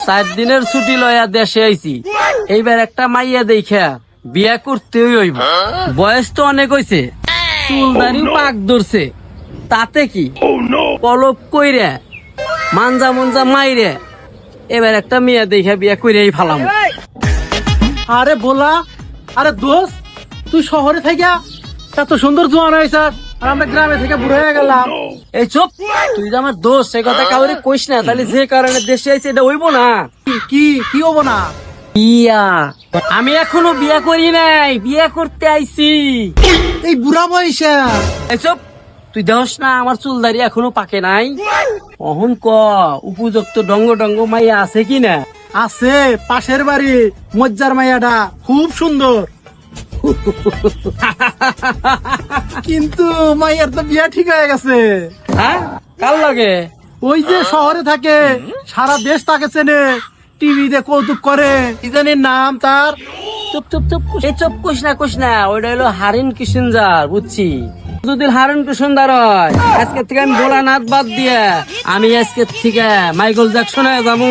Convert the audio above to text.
4 দিনের ছুটি লয়া দেশে আইছি, এইবার একটা মাইয়া দেখা বিয়া করতেই হইব। বয়স তো অনেক হইছে, চুলদারিও পাক ধরছে, তাতে কি পলপ কইরে মানজা মঞ্জা মাইরে এবার একটা মেয়ে দেখা বিয়া কইরেই ফালাম। আরে বলা, আরে দোস্ত তুই শহরে থেকে এত সুন্দর জোয়ান হয়েছ আর আমরা গ্রামে থেকে বুড়ো হয়ে গেলাম। এই চুপ, তুই যে আমার দোষ সে কথা কাউরে কইস না, তাহলে যে কারণে দেশে আইছে এটা হইব না। কি কি হবো না? বিয়া আমি এখনো বিয়া করি নাই, বিয়া করতে আইছি। এই বুড়া বয়সে? এই চুপ, তুই দেহস না আমার চুলদারি এখনো পাকে নাই। অহন ক উপযুক্ত ডঙ্গ ডঙ্গ মাইয়া আছে কি না? আছে, পাশের বাড়ি মজ্জার মাইয়াটা খুব সুন্দর। কিন্তু মাইয়ার তো বিয়া ঠিক হয়ে গেছে। হ্যাঁ, কার লাগে? ওই যে শহরে থাকে, সারা দেশ তাকে চেনে, টিভিতে কৌতুক করে, কি জানি নাম তার। চুপ চুপ চুপ, এই চুপ কইস না, ওইটা হলো হারিন কিশিনজার, বুঝছি। যদি হারিন কিশিনজার হয়, আজকে থেকে আমি ভোলানাথ বাদ দিয়ে আমি আজকে থেকে মাইকেল জ্যাকসন হয়ে যাবো।